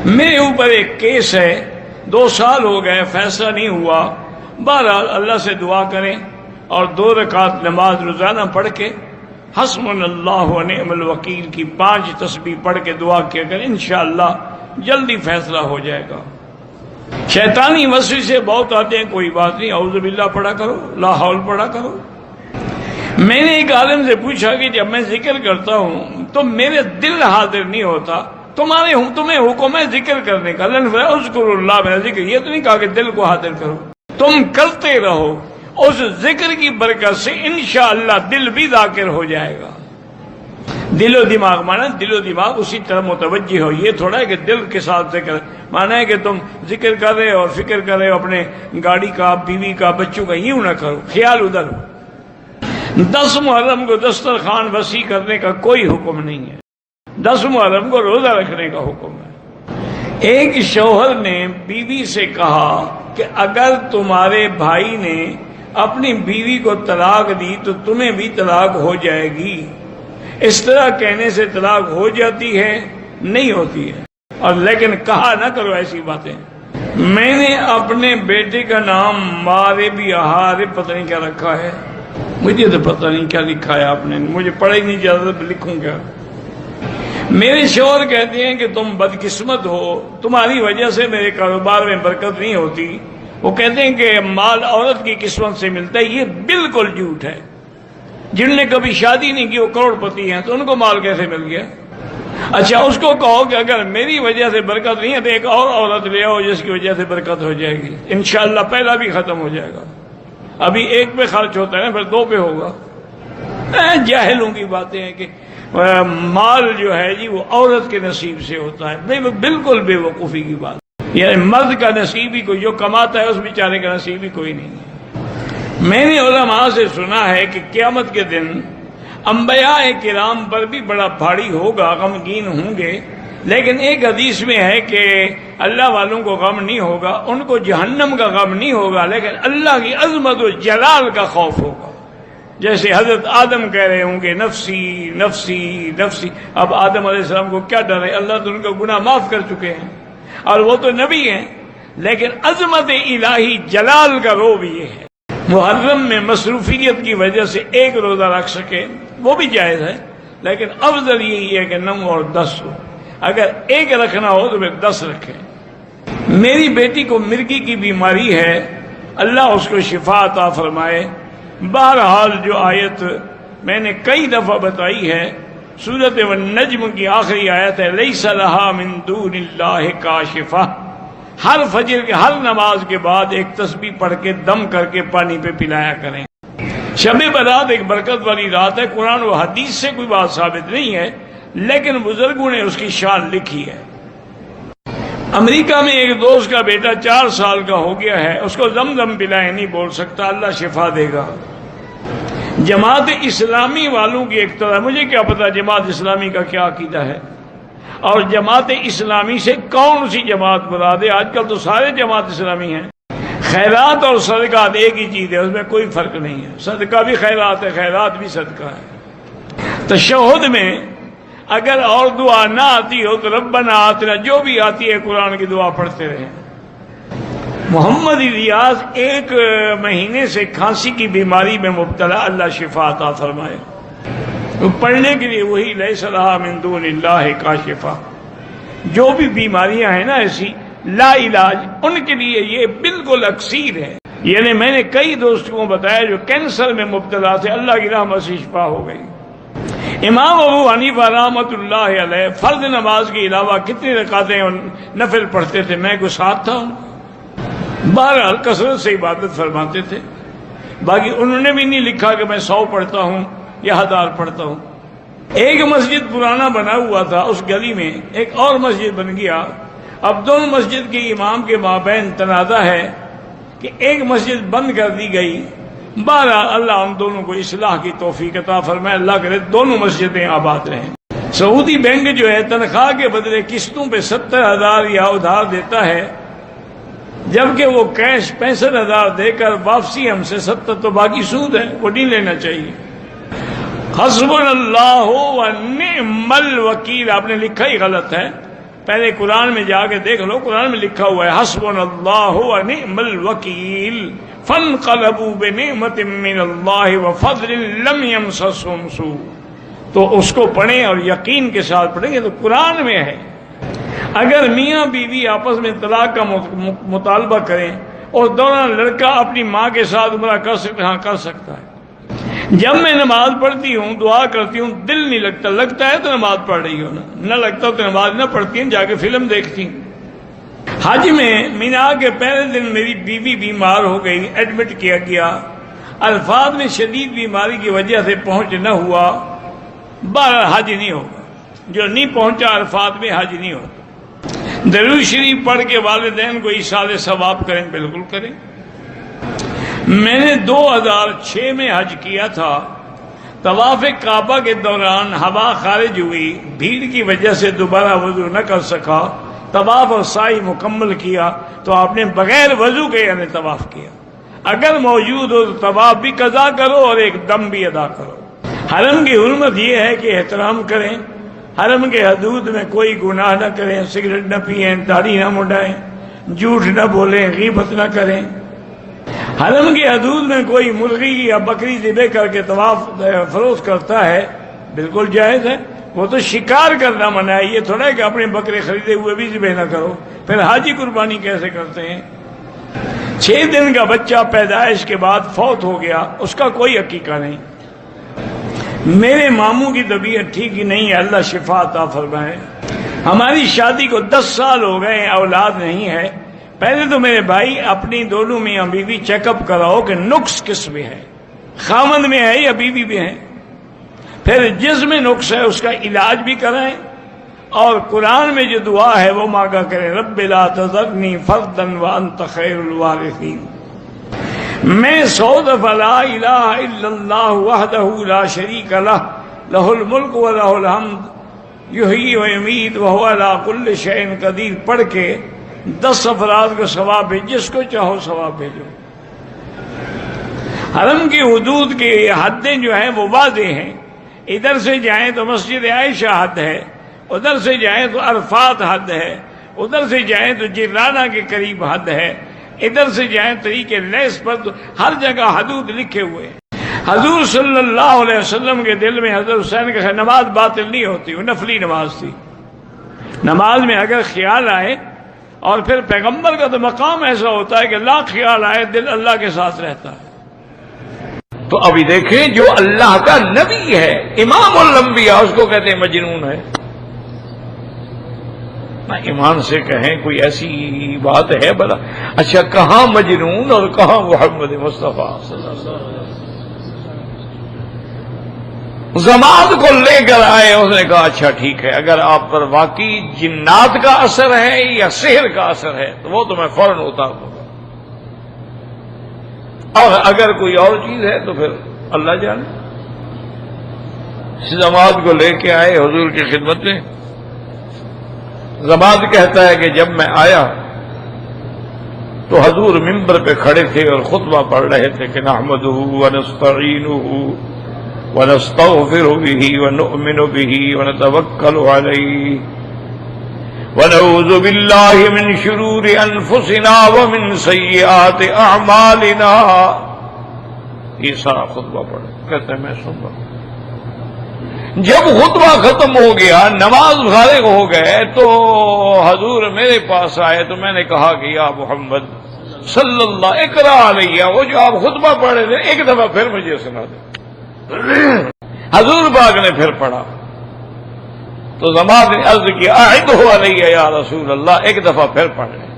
میرے اوپر ایک کیس ہے، 2 سال ہو گئے، فیصلہ نہیں ہوا۔ بہرحال اللہ سے دعا کریں اور 2 رکعت نماز روزانہ پڑھ کے حسبنا اللہ و نعم الوکیل کی 5 تسبیح پڑھ کے دعا کیا کریں، انشاءاللہ جلدی فیصلہ ہو جائے گا۔ شیطانی وسوسے بہت آتے ہیں، کوئی بات نہیں، اعوذ باللہ پڑھا کرو، لا حول پڑھا کرو۔ میں نے ایک عالم سے پوچھا کہ جب میں ذکر کرتا ہوں تو میرے دل حاضر نہیں ہوتا، تمہیں حکم ہے ذکر کرنے کا، اذکر اللہ، میرا ذکر، یہ تو نہیں کہا کہ دل کو حاضر کرو، تم کرتے رہو، اس ذکر کی برکت سے انشاءاللہ دل بھی ذاکر ہو جائے گا۔ دل و دماغ مانا دل و دماغ اسی طرح متوجہ ہو، یہ تھوڑا ہے کہ دل کے ساتھ ذکر مانا ہے کہ تم ذکر کر رہے ہو اور فکر کر رہے ہو اپنے گاڑی کا، بیوی کا، بچوں کا، یوں نہ کرو، خیال ادھر ہو۔ 10 محرم کو دسترخوان وسیع کرنے کا کوئی حکم نہیں ہے، 10 محرم کو روزہ رکھنے کا حکم ہے۔ ایک شوہر نے بیوی سے کہا کہ اگر تمہارے بھائی نے اپنی بیوی کو طلاق دی تو تمہیں بھی طلاق ہو جائے گی، اس طرح کہنے سے طلاق ہو جاتی ہے؟ نہیں ہوتی ہے، اور لیکن کہا نہ کرو ایسی باتیں۔ میں نے اپنے بیٹے کا نام مارب یا حارب پتہ نہیں کیا رکھا ہے، مجھے تو پتہ نہیں کیا لکھا ہے آپ نے، مجھے پڑھا ہی نہیں جاتا، لکھوں کیا۔ میرے شوہر کہتے ہیں کہ تم بدقسمت ہو، تمہاری وجہ سے میرے کاروبار میں برکت نہیں ہوتی۔ وہ کہتے ہیں کہ مال عورت کی قسمت سے ملتا ہے، یہ بالکل جھوٹ ہے۔ جن نے کبھی شادی نہیں کی وہ کروڑ پتی ہیں، تو ان کو مال کیسے مل گیا؟ اچھا اس کو کہو کہ اگر میری وجہ سے برکت نہیں ہے تو ایک اور عورت لے آؤ جس کی وجہ سے برکت ہو جائے گی، انشاءاللہ پہلا بھی ختم ہو جائے گا۔ ابھی 1 پہ خرچ ہوتا ہے، پھر 2 پہ ہوگا۔ جاہلوں کی باتیں ہیں کہ مال جو ہے جی وہ عورت کے نصیب سے ہوتا ہے، بالکل بے وقوفی کی بات۔ یعنی مرد کا نصیب ہی کوئی جو کماتا ہے اس بیچارے کا نصیب ہی کوئی نہیں ہے۔ میں نے علماء سے سنا ہے کہ قیامت کے دن انبیاء کرام پر بھی بڑا بھاری ہوگا، غمگین ہوں گے، لیکن ایک حدیث میں ہے کہ اللہ والوں کو غم نہیں ہوگا، ان کو جہنم کا غم نہیں ہوگا، لیکن اللہ کی عظمت و جلال کا خوف ہوگا۔ جیسے حضرت آدم کہہ رہے ہوں گے نفسی نفسی نفسی، اب آدم علیہ السلام کو کیا ڈر ہے؟ اللہ تو ان کا گناہ معاف کر چکے ہیں اور وہ تو نبی ہیں، لیکن عظمت الہی جلال کا رو بھی یہ ہے۔ محرم میں مصروفیت کی وجہ سے 1 روزہ رکھ سکے وہ بھی جائز ہے، لیکن افضل یہی ہے کہ 9 اور 10 ہو۔ اگر 1 رکھنا ہو تو پھر 10 رکھیں۔ میری بیٹی کو مرگی کی بیماری ہے، اللہ اس کو شفا عطا فرمائے۔ بہرحال جو آیت میں نے کئی دفعہ بتائی ہے، سورۃ النجم کی آخری آیت ہے، لیس لہا من دون اللہ کاشفہ۔ ہر فجر کے ہر نماز کے بعد ایک تسبیح پڑھ کے دم کر کے پانی پہ پلایا کریں۔ شب برات ایک برکت والی رات ہے، قرآن و حدیث سے کوئی بات ثابت نہیں ہے، لیکن بزرگوں نے اس کی شان لکھی ہے۔ امریکہ میں ایک دوست کا بیٹا 4 سال کا ہو گیا ہے، اس کو زمزم پلائے، نہیں بول سکتا، اللہ شفا دے گا۔ جماعت اسلامی والوں کی ایک طرح، مجھے کیا پتا جماعت اسلامی کا کیا عقیدہ ہے، اور جماعت اسلامی سے کون سی جماعت مراد ہے؟ آج کل تو سارے جماعت اسلامی ہیں۔ خیرات اور صدقات ایک ہی چیز ہے، اس میں کوئی فرق نہیں ہے، صدقہ بھی خیرات ہے، خیرات بھی صدقہ ہے۔ تشہد میں اگر اور دعا نہ آتی ہو تو ربنا آتنا، جو بھی آتی ہے قرآن کی دعا پڑھتے رہیں۔ محمد ریاض 1 مہینے سے کھانسی کی بیماری میں مبتلا، اللہ شفا عطا فرمائے۔ پڑھنے کے لیے وہی لیس لہا من دون اللہ کاشفہ۔ جو بھی بیماریاں ہیں نا ایسی لا علاج، ان کے لیے یہ بالکل اکسیر ہے۔ یعنی میں نے کئی دوستوں کو بتایا جو کینسر میں مبتلا تھے، اللہ کی رحمت سے شفا ہو گئی۔ امام ابو حنیفہ رحمۃ اللہ علیہ فرض نماز کے علاوہ کتنی رکعتیں نفل پڑھتے تھے؟ میں کو ساتھ تھا ان کو، بہرحال کثرت سے عبادت فرماتے تھے۔ باقی انہوں نے بھی نہیں لکھا کہ میں 100 پڑھتا ہوں یا 1000 پڑھتا ہوں۔ ایک مسجد پرانا بنا ہوا تھا، اس گلی میں ایک اور مسجد بن گیا۔ اب دونوں مسجد کے امام کے مابین تنازع ہے کہ ایک مسجد بند کر دی گئی۔ بہرحال اللہ ان دونوں کو اصلاح کی توفیق عطا فرمائے، اللہ کرے دونوں مسجدیں آباد رہیں۔ سعودی بینک جو ہے تنخواہ کے بدلے قسطوں پہ 70,000 یا ادھار دیتا ہے، جبکہ وہ کیش 65,000 دے کر واپسی ہم سے 70، تو باقی سود ہے، وہ نہیں لینا چاہیے۔ حسبنا اللہ و نعم الوکیل آپ نے لکھا ہی غلط ہے، پہلے قرآن میں جا کے دیکھ لو، قرآن میں لکھا ہوا ہے حسبنا اللہ و نعم الوکیل فانقلبوا بنعمت من اللہ وفضل لم یمسسہم سوء. تو اس کو پڑھیں اور یقین کے ساتھ پڑھیں گے تو قرآن میں ہے. اگر میاں بیوی آپس میں طلاق کا مطالبہ کریں اور دونوں لڑکا اپنی ماں کے ساتھ عمرہ کر سکتا، ہاں کر سکتا ہے. جب میں نماز پڑھتی ہوں دعا کرتی ہوں دل نہیں لگتا، لگتا ہے تو نماز پڑھ رہی ہو، نہ لگتا تو نماز نہ پڑھتی ہیں، جا کے فلم دیکھتی ہوں. حج میں مینا کے پہلے دن میری بیوی بیمار ہو گئی، ایڈمٹ کیا گیا، الفاظ میں شدید بیماری کی وجہ سے پہنچ نہ ہوا، بہرحال حج نہیں ہوگا. جو نہیں پہنچا الفاظ میں حج نہیں ہوتا. درود شریف پڑھ کے والدین کو ایصال ثواب کریں، بالکل کریں. میں نے 2006 میں حج کیا تھا. طواف کعبہ کے دوران ہوا خارج ہوئی، بھیڑ کی وجہ سے دوبارہ وضو نہ کر سکا. طواف اور سعی مکمل کیا تو آپ نے بغیر وضو کے یعنی طواف کیا. اگر موجود ہو تو طواف بھی قضا کرو اور ایک دم بھی ادا کرو. حرم کی حرمت یہ ہے کہ احترام کریں، حرم کے حدود میں کوئی گناہ نہ کریں، سگریٹ نہ پئیں، داڑھی نہ منڈائیں، جھوٹ نہ بولیں، غیبت نہ کریں. حرم کی حدود میں کوئی مرغی یا بکری ذبح کر کے طواف فروخت کرتا ہے، بالکل جائز ہے. وہ تو شکار کرنا منع ہے، یہ تھوڑا ہے کہ اپنے بکرے خریدے ہوئے بھی ذبح نہ کرو. پھر حاجی قربانی کیسے کرتے ہیں؟ 6 دن کا بچہ پیدائش کے بعد فوت ہو گیا، اس کا کوئی عقیقہ نہیں. میرے ماموں کی طبیعت ٹھیک ہی نہیں ہے، اللہ شفا عطا فرمائے. ہماری شادی کو 10 سال ہو گئے، اولاد نہیں ہے. پہلے تو میرے بھائی اپنی دونوں میاں بیوی چیک اپ کراؤ کہ نقص کس میں ہے، خامند میں ہے یا بیوی میں ہے. پھر جس میں نقص ہے اس کا علاج بھی کرائیں، اور قرآن میں جو دعا ہے وہ مانگا کریں، رب لا تذرنی فردا وانت خیر الوارثین. میں 100 دفعہ لا الہ الا اللہ وحدہ لا شریک لہ لہ الملک و لہ الحمد یحیی و یمیت وہو علی کل شیء قدیر پڑھ کے 10 افراد کو ثواب بھیج، جس کو چاہو ثواب بھیجو. حرم کی حدود کی حدیں جو ہیں وہ واضح ہیں. ادھر سے جائیں تو مسجد عائشہ حد ہے، ادھر سے جائیں تو عرفات حد ہے، ادھر سے جائیں تو جرانہ کے قریب حد ہے، ادھر سے جائیں طریقے لیس پر، تو ہر جگہ حدود لکھے ہوئے ہیں. حضور صلی اللہ علیہ وسلم کے دل میں حضرت حسین کا نماز باطل نہیں ہوتی، وہ نفلی نماز تھی. نماز میں اگر خیال آئے، اور پھر پیغمبر کا تو مقام ایسا ہوتا ہے کہ لا خیال آئے دل اللہ کے ساتھ رہتا ہے. تو ابھی دیکھیں جو اللہ کا نبی ہے، امام الانبیاء، اس کو کہتے ہیں مجنون ہے. ایمان سے کہیں کوئی ایسی بات ہے بلا؟ اچھا کہاں مجنون اور کہاں محمد مصطفیٰ صلی اللہ علیہ وسلم؟ زماد کو لے کر آئے، اس نے کہا اچھا ٹھیک ہے، اگر آپ پر واقعی جنات کا اثر ہے یا سحر کا اثر ہے تو وہ تو میں فوراً اتار دوں گا، اور اگر کوئی اور چیز ہے تو پھر اللہ جانے. زماد کو لے کے آئے حضور کی خدمت میں. زماد کہتا ہے کہ جب میں آیا تو حضور ممبر پہ کھڑے تھے اور خطبہ پڑھ رہے تھے کہ نحمدہ ونستعینہ ونستغفر به ونؤمن به ونتوکل علیہ ونعوذ باللہ من شرور انفسنا ومن سیئات اعمالنا. یہ سارا خطبہ پڑھے. کہتے ہیں میں سن رہا ہوں. جب خطبہ ختم ہو گیا، نماز فارغ ہو گئے، تو حضور میرے پاس آئے تو میں نے کہا کہ یا محمد صلی اللہ اقرا علیہ، وہ جو آپ خطبہ پڑھ رہے تھے ایک دفعہ پھر مجھے سنا دیں. حضور پاک نے پھر پڑھا تو زماد نے عرض کیا اعدہ علیہ یا رسول اللہ، ایک دفعہ پھر پڑھ لیں.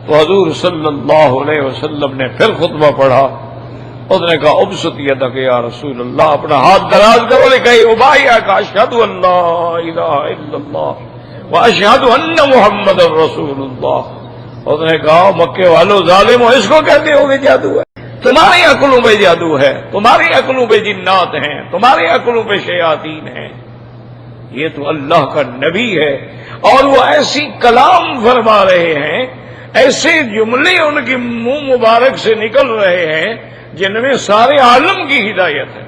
تو حضور صلی اللہ علیہ وسلم نے پھر خطبہ پڑھا. اس نے کہا ابسط یدک یا رسول اللہ، اپنا ہاتھ دراز کرو. نے کہا ابایعک اشہد ان لا الہ الا اللہ واشہد ان محمد رسول اللہ. اس نے کہا مکے والوں ظالموں، اس کو کہتے ہو کہ جادو ہے؟ تمہاری عقلوں پہ جادو ہے، تمہاری عقلوں پہ جنات ہیں، تمہاری عقلوں پہ شیاطین ہیں. یہ تو اللہ کا نبی ہے، اور وہ ایسی کلام فرما رہے ہیں، ایسے جملے ان کے منہ مبارک سے نکل رہے ہیں جن میں سارے عالم کی ہدایت ہے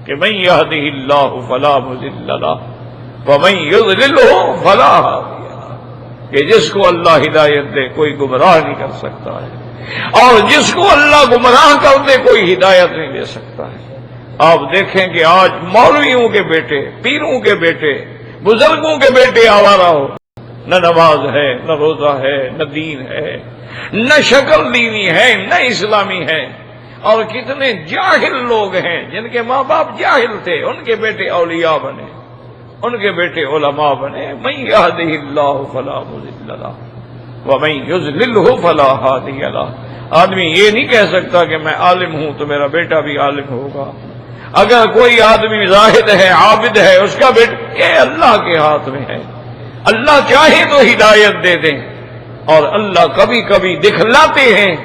کہ من یہدہ اللہ فلا مضل لہ وَمَن يُضْلِلْهُ فَلَا هَادِيَ لَهُ، کہ جس کو اللہ ہدایت دے کوئی گمراہ نہیں کر سکتا ہے، اور جس کو اللہ گمراہ کر دے کوئی ہدایت نہیں دے سکتا ہے۔ آپ دیکھیں کہ آج مولویوں کے بیٹے، پیروں کے بیٹے، بزرگوں کے بیٹے آوارہ ہو، نہ نماز ہے، نہ روزہ ہے، نہ دین ہے، نہ شکل دینی ہے، نہ اسلامی ہے، اور کتنے جاہل لوگ ہیں جن کے ماں باپ جاہل تھے، ان کے بیٹے اولیاء بنے، ان کے بیٹے علماء بنے۔ من یہدہ اللہ فلا مضل لہ ومن یضللہ فلا ہادی لہ۔ آدمی یہ نہیں کہہ سکتا کہ میں عالم ہوں تو میرا بیٹا بھی عالم ہوگا۔ اگر کوئی آدمی زاہد ہے، عابد ہے، اس کا بیٹا یہ اللہ کے ہاتھ میں ہے۔ اللہ چاہے تو ہدایت دے دیں، اور اللہ کبھی کبھی دکھلاتے ہیں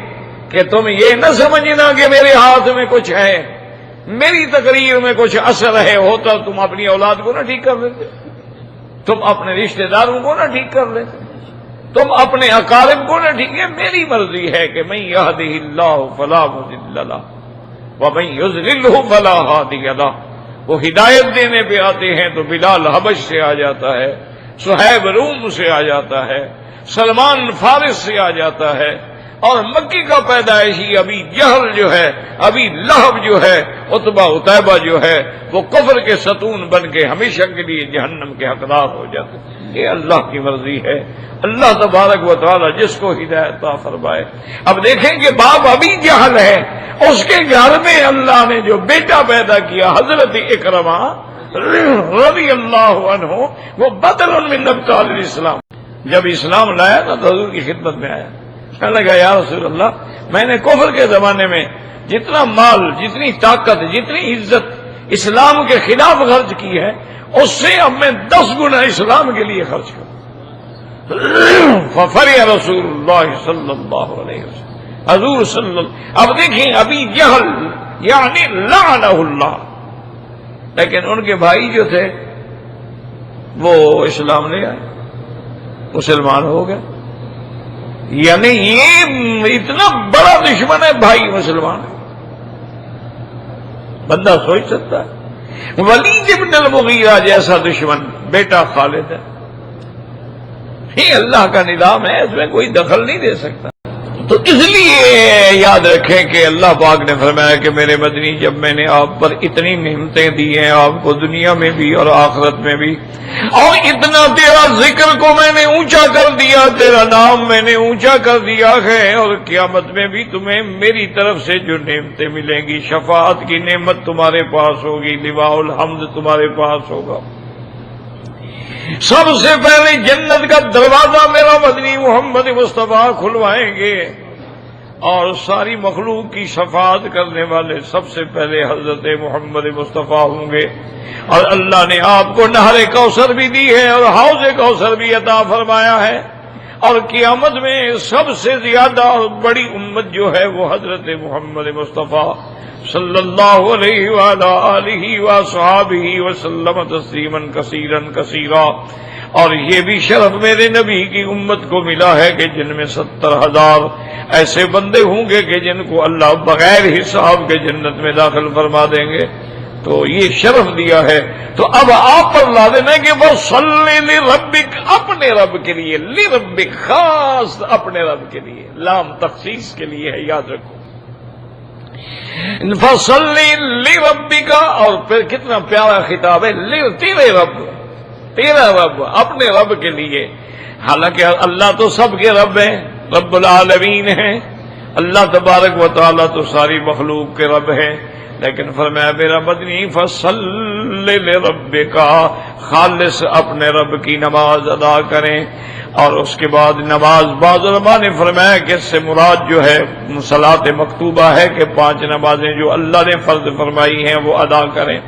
کہ تم یہ نہ سمجھنا کہ میرے ہاتھ میں کچھ ہے، میری تقریر میں کچھ اثر ہے، ہوتا تم اپنی اولاد کو نہ ٹھیک کر لیتے، تم اپنے رشتہ داروں کو نہ ٹھیک کر لیتے، تم اپنے اقارب کو نہ ٹھیک ہے۔ میری مرضی ہے کہ من یہدہ اللہ فلا مضل لہ ومن یضللہ فلا ہادی لہ۔ وہ ہدایت دینے پہ آتے ہیں تو بلال حبش سے آ جاتا ہے، صہیب روم سے آ جاتا ہے، سلمان فارس سے آ جاتا ہے، اور مکی کا پیدائشی ابھی جہل جو ہے، ابھی لہب جو ہے، عتبہ عتیبہ جو ہے، وہ کفر کے ستون بن کے ہمیشہ کے لیے جہنم کے حقدار ہو جاتے ہیں۔ یہ اللہ کی مرضی ہے، اللہ تبارک و تعالی جس کو ہدایت عطا فرمائے۔ اب دیکھیں کہ باپ ابھی جہل ہے، اس کے گھر میں اللہ نے جو بیٹا پیدا کیا حضرت اکرمہ رضی اللہ عنہ، وہ بدل من ابطال الاسلام، جب اسلام لایا نا تو حضور کی خدمت میں آیا، کہنے لگا یا رسول اللہ، میں نے کفر کے زمانے میں جتنا مال، جتنی طاقت، جتنی عزت اسلام کے خلاف خرچ کی ہے، اس سے اب میں 10 گنا اسلام کے لیے خرچ کروں۔ ففرح رسول اللہ صلی اللہ علیہ وسلم، حضور صلی اللہ۔ اب دیکھیں ابھی جہل یعنی لعنہ اللہ، لیکن ان کے بھائی جو تھے وہ اسلام لے آئے، مسلمان ہو گئے۔ یعنی یہ اتنا بڑا دشمن ہے بھائی مسلمان ہے، بندہ سوچ سکتا ہے؟ ولید بن المغیرہ جیسا دشمن بیٹا خالد ہے۔ یہ اللہ کا نظام ہے، اس میں کوئی دخل نہیں دے سکتا۔ تو اس لیے یاد رکھیں کہ اللہ پاک نے فرمایا کہ میرے مدنی، جب میں نے آپ پر اتنی نعمتیں دی ہیں، آپ کو دنیا میں بھی اور آخرت میں بھی، اور اتنا تیرا ذکر کو میں نے اونچا کر دیا، تیرا نام میں نے اونچا کر دیا ہے، اور قیامت میں بھی تمہیں میری طرف سے جو نعمتیں ملیں گی، شفاعت کی نعمت تمہارے پاس ہوگی، لواء الحمد تمہارے پاس ہوگا۔ سب سے پہلے جنت کا دروازہ میرا مدنی محمد مصطفیٰ کھلوائیں گے، اور ساری مخلوق کی شفاعت کرنے والے سب سے پہلے حضرت محمد مصطفیٰ ہوں گے۔ اور اللہ نے آپ کو نہر کوثر بھی دی ہے اور حوض کوثر بھی عطا فرمایا ہے، اور قیامت میں سب سے زیادہ اور بڑی امت جو ہے وہ حضرت محمد مصطفیٰ صلی اللہ علیہ وآلہ آلہ وصحبہ وسلم تسلیما کثیرا کثیرا۔ اور یہ بھی شرف میرے نبی کی امت کو ملا ہے کہ جن میں 70,000 ایسے بندے ہوں گے کہ جن کو اللہ بغیر حساب کے جنت میں داخل فرما دیں گے۔ تو یہ شرف دیا ہے، تو اب آپ پر لازم ہے کہ وہ صلی لربک، اپنے رب کے لیے، لربک خاص اپنے رب کے لیے، لام تخصیص کے لیے ہے، یاد رکھو۔ فصلی لربک، اور پھر کتنا پیارا خطاب ہے، تیرے رب، تیرا رب، اپنے رب کے لیے۔ حالانکہ اللہ تو سب کے رب ہیں، رب العالمین ہیں، اللہ تبارک و تعالیٰ تو ساری مخلوق کے رب ہیں، لیکن فرمایا میرا مدنی فصلی لربک، خالص اپنے رب کی نماز ادا کریں۔ اور اس کے بعد نماز، بعض علماء نے فرمایا کہ اس سے مراد جو ہے صلاۃ مکتوبہ ہے، کہ 5 نمازیں جو اللہ نے فرض فرمائی ہیں وہ ادا کریں۔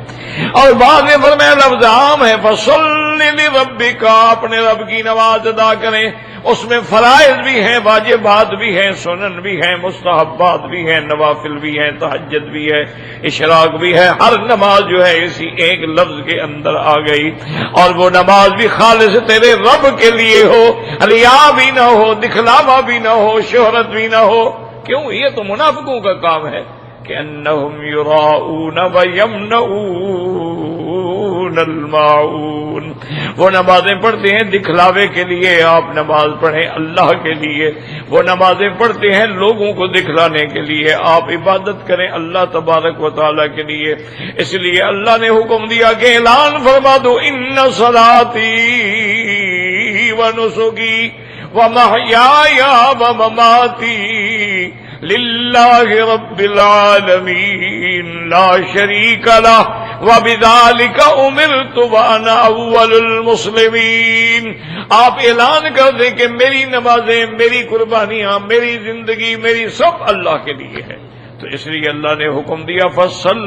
اور بعض نے فرمایا لفظ عام ہے، فصلی لربک، اپنے رب کی نماز ادا کریں۔ اس میں فرائض بھی ہیں، واجبات بھی ہیں، سنن بھی ہیں، مستحبات بھی ہیں، نوافل بھی ہیں، تہجد بھی ہے، اشراق بھی ہے۔ ہر نماز جو ہے اسی ایک لفظ کے اندر آ گئی، اور وہ نماز بھی خالص تیرے رب کے لیے ہو، ریا بھی نہ ہو، دکھلاوا بھی نہ ہو، شہرت بھی نہ ہو۔ کیوں؟ یہ تو منافقوں کا کام ہے، کہ انہم یراؤون ویمنعون الماعون، وہ نمازیں پڑھتے ہیں دکھلاوے کے لیے، آپ نماز پڑھیں اللہ کے لیے، وہ نمازیں پڑھتے ہیں لوگوں کو دکھلانے کے لیے، آپ عبادت کریں اللہ تبارک و تعالی کے لیے۔ اس لیے اللہ نے حکم دیا کہ اعلان فرما دو ان صلاتی ونسکی ومحیای ومماتی للہ رب العالمین لا شریک لہ وبذالک امرت وانا اول المسلمین۔ آپ اعلان کر دیں کہ میری نمازیں، میری قربانیاں، میری زندگی، میری سب اللہ کے لیے ہے۔ تو اس لیے اللہ نے حکم دیا فصل